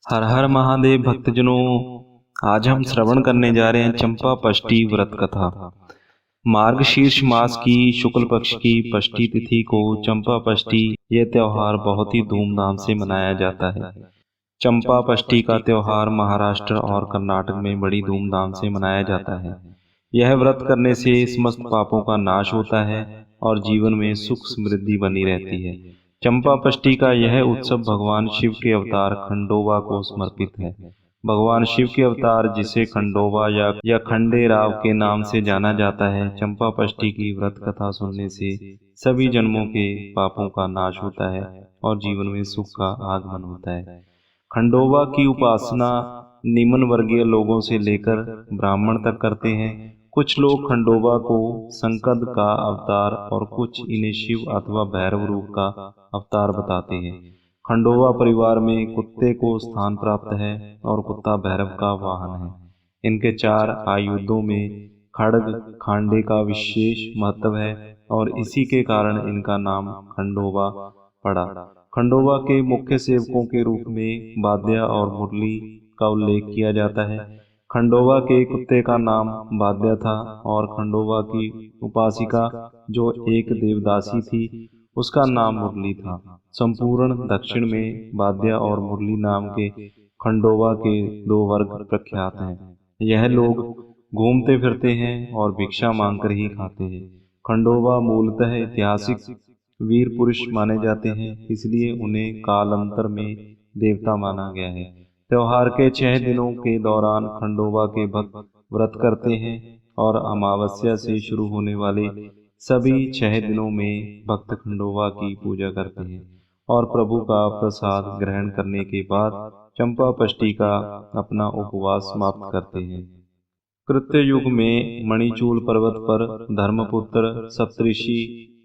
हर हर महादेव भक्तजनों। आज हम श्रवण करने जा रहे हैं चंपा षष्ठी व्रत कथा। मार्गशीर्ष मास की शुक्ल पक्ष की षष्ठी तिथि को चंपा षष्ठी यह त्योहार बहुत ही धूमधाम से मनाया जाता है। चंपा षष्ठी का त्योहार महाराष्ट्र और कर्नाटक में बड़ी धूमधाम से मनाया जाता है। यह व्रत करने से समस्त पापों का नाश होता है और जीवन में सुख समृद्धि बनी रहती है। चंपा षष्ठी का यह उत्सव भगवान शिव के अवतार खंडोबा को समर्पित है। भगवान शिव के अवतार जिसे खंडोबा या खंडेराव के नाम से जाना जाता है। चंपा षष्ठी की व्रत कथा सुनने से सभी जन्मों के पापों का नाश होता है और जीवन में सुख का आगमन होता है। खंडोबा की उपासना निम्न वर्गीय लोगों से लेकर ब्राह्मण तक करते हैं। कुछ लोग खंडोबा को संकद का अवतार और कुछ इन्हें शिव अथवा भैरव रूप का अवतार बताते हैं। खंडोबा परिवार में कुत्ते को स्थान प्राप्त है और कुत्ता भैरव का वाहन है। इनके 4 आयुधों में खड्ग खांडे का विशेष महत्व है और इसी के कारण इनका नाम खंडोबा पड़ा। खंडोबा के मुख्य सेवकों के रूप में बाद्या और मुरली का उल्लेख किया जाता है। खंडोबा के कुत्ते का नाम बाद्या था और खंडोबा की उपासिका जो एक देवदासी थी उसका नाम मुरली था। संपूर्ण दक्षिण में बाद्या और मुरली नाम के खंडोबा के 2 वर्ग प्रख्यात हैं। यह लोग घूमते फिरते हैं और भिक्षा मांगकर ही खाते हैं। खंडोबा मूलतः ऐतिहासिक वीर पुरुष माने जाते हैं, इसलिए उन्हें कालांतर में देवता माना गया है। त्योहार के 6 दिनों के दौरान खंडोबा के भक्त व्रत करते हैं और अमावस्या से शुरू होने वाले सभी 6 दिनों में भक्त खंडोबा की पूजा करते हैं और प्रभु का प्रसाद ग्रहण करने के बाद चंपा षष्ठी का अपना उपवास समाप्त करते हैं। कृत्य युग में मणिचूल पर्वत पर धर्मपुत्र सप्तऋषि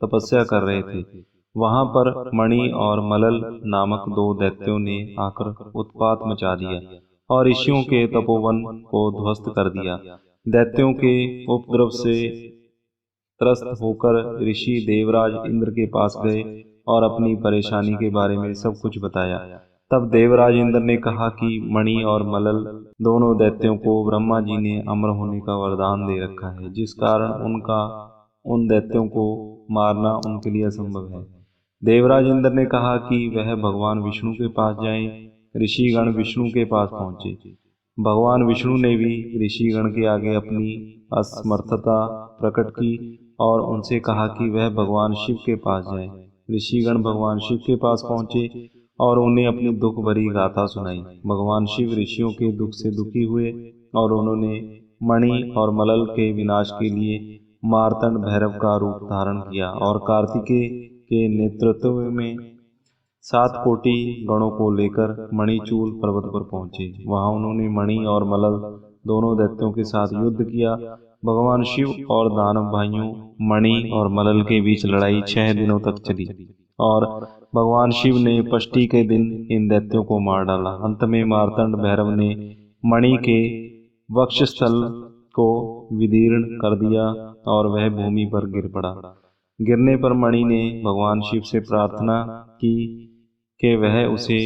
तपस्या कर रहे थे। वहां पर मणि और मलल नामक 2 दैत्यों ने आकर उत्पात मचा दिया और ऋषियों के तपोवन को ध्वस्त कर दिया। दैत्यों के उपद्रव से त्रस्त होकर ऋषि देवराज इंद्र के पास गए और अपनी परेशानी के बारे में सब कुछ बताया। तब देवराज इंद्र ने कहा कि मणि और मलल दोनों दैत्यों को ब्रह्मा जी ने अमर होने का वरदान दे रखा है, जिस कारण उन दैत्यों को मारना उनके लिए असंभव है। देवराज इंद्र ने कहा कि वह भगवान विष्णु के पास जाएं। ऋषिगण विष्णु के पास पहुंचे। भगवान विष्णु ने भी ऋषिगण के आगे अपनी असमर्थता प्रकट की और उनसे कहा कि वह भगवान शिव के पास जाएं। ऋषिगण भगवान शिव के पास पहुंचे और उन्हें अपनी दुख भरी गाथा सुनाई। भगवान शिव ऋषियों के दुख से दुखी हुए और उन्होंने मणि और मलल के विनाश के लिए मार्तंड भैरव का रूप धारण किया और कार्तिकेय के नेतृत्व में 7 कोटि गणों को लेकर मणिचूल पर्वत पर पहुंचे। वहां उन्होंने मणि और मलल दोनों दैत्यों के साथ युद्ध किया। भगवान शिव और दानव भाइयों मणि और मलल के बीच लड़ाई 6 दिनों तक चली और भगवान शिव ने षष्ठी के दिन इन दैत्यों को मार डाला। अंत में मार्तंड भैरव ने मणि के वक्षस्थल को विदीर्ण कर दिया और वह भूमि पर गिर पड़ा। गिरने पर मणि ने भगवान शिव से प्रार्थना की कि वह उसे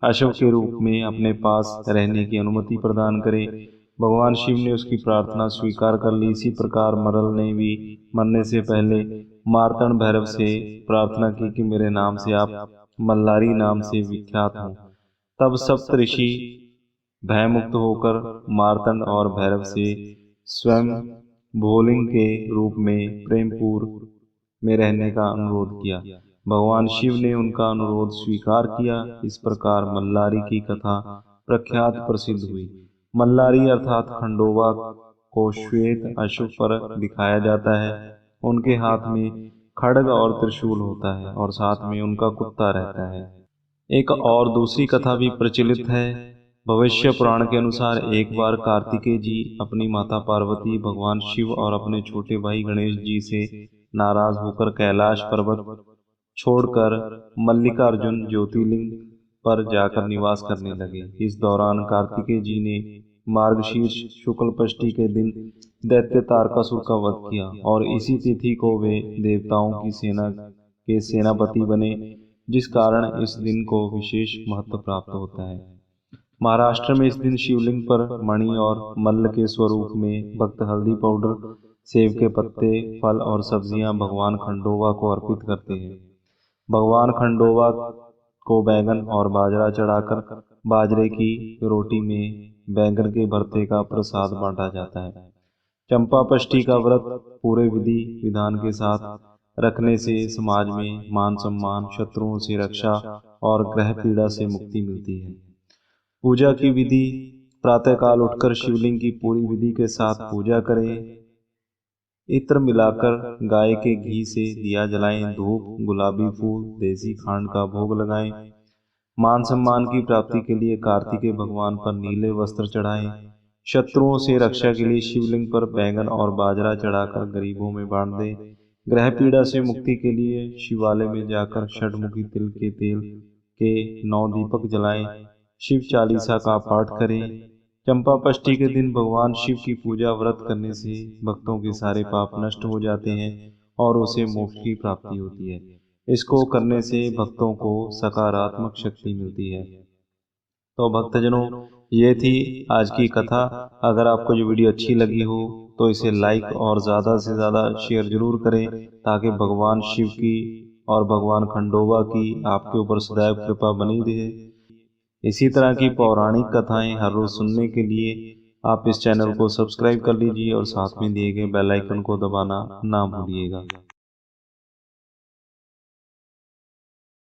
अश्व के रूप में अपने पास रहने की अनुमति प्रदान करे। भगवान शिव ने उसकी प्रार्थना स्वीकार कर ली। इसी प्रकार मरल ने भी मरने से पहले मार्तंड भैरव से प्रार्थना की कि मेरे नाम से आप मल्लारी नाम से विख्यात हों। तब सप्तऋषि भयमुक्त होकर मार्तंड और भैरव से स्वयं भोलिंग के रूप में प्रेमपूर्व में रहने का अनुरोध किया। भगवान शिव ने उनका अनुरोध स्वीकार किया। इस प्रकार मल्लारी की कथा प्रख्यात प्रसिद्ध हुई। मल्लारी अर्थात खंडोबा को श्वेत अश्व पर दिखाया जाता है। उनके हाथ में खड्ग और त्रिशूल होता है और साथ में उनका कुत्ता रहता है। एक और दूसरी कथा भी प्रचलित है। भविष्य पुराण के अनुसार एक बार कार्तिकेय जी अपनी माता पार्वती, भगवान शिव और अपने छोटे भाई गणेश जी से नाराज होकर कैलाश पर्वत छोड़कर मल्लिकार्जुन ज्योतिर्लिंग पर जाकर निवास करने लगे। इस दौरान कार्तिकेय जी ने मार्गशीर्ष शुक्ल षष्ठी के दिन दैत्य तारकासुर का वध किया और इसी तिथि को वे देवताओं की सेना के सेनापति बने, जिस कारण इस दिन को विशेष महत्व प्राप्त होता है। महाराष्ट्र में इस दिन शिवलिंग पर मणि और मल्ल के स्वरूप में भक्त हल्दी पाउडर, सेब के पत्ते, फल और सब्जियां भगवान खंडोबा को अर्पित करते हैं। भगवान खंडोबा को बैंगन और बाजरा चढ़ाकर बाजरे की रोटी में बैंगन के भरते का प्रसाद बांटा जाता है। चंपाषष्ठी का व्रत पूरे विधि विधान के साथ रखने से समाज में मान सम्मान, शत्रुओं से रक्षा और ग्रह पीड़ा से मुक्ति मिलती है। पूजा की विधि: प्रातःकाल उठकर शिवलिंग की पूरी विधि के साथ पूजा करें। इत्र मिलाकर गाय के घी से दिया जलाएं, धूप, गुलाबी फूल, देसी खांड का भोग लगाएं। मान सम्मान की प्राप्ति के लिए कार्तिकेय भगवान पर नीले वस्त्र चढ़ाएं। शत्रुओं से रक्षा के लिए शिवलिंग पर बैंगन और बाजरा चढ़ाकर गरीबों में बांट दें। ग्रह पीड़ा से मुक्ति के लिए शिवालय में जाकर षडमुखी तिल के तेल के 9 दीपक जलाएं। शिव चालीसा का पाठ करें। चंपाषष्ठी के दिन भगवान शिव की पूजा व्रत करने से भक्तों के सारे पाप नष्ट हो जाते हैं और उसे मोक्ष की प्राप्ति होती है। इसको करने से भक्तों को सकारात्मक शक्ति मिलती है। तो भक्तजनों, ये थी आज की कथा। अगर आपको जो वीडियो अच्छी लगी हो तो इसे लाइक और ज़्यादा से ज़्यादा शेयर जरूर करें, ताकि भगवान शिव की और भगवान खंडोबा की आपके ऊपर सदैव कृपा बनी रहे। इसी तरह की पौराणिक कथाएं हर रोज सुनने के लिए आप इस चैनल को सब्सक्राइब कर लीजिए और साथ में दिए गए बेल आइकन को दबाना ना भूलिएगा।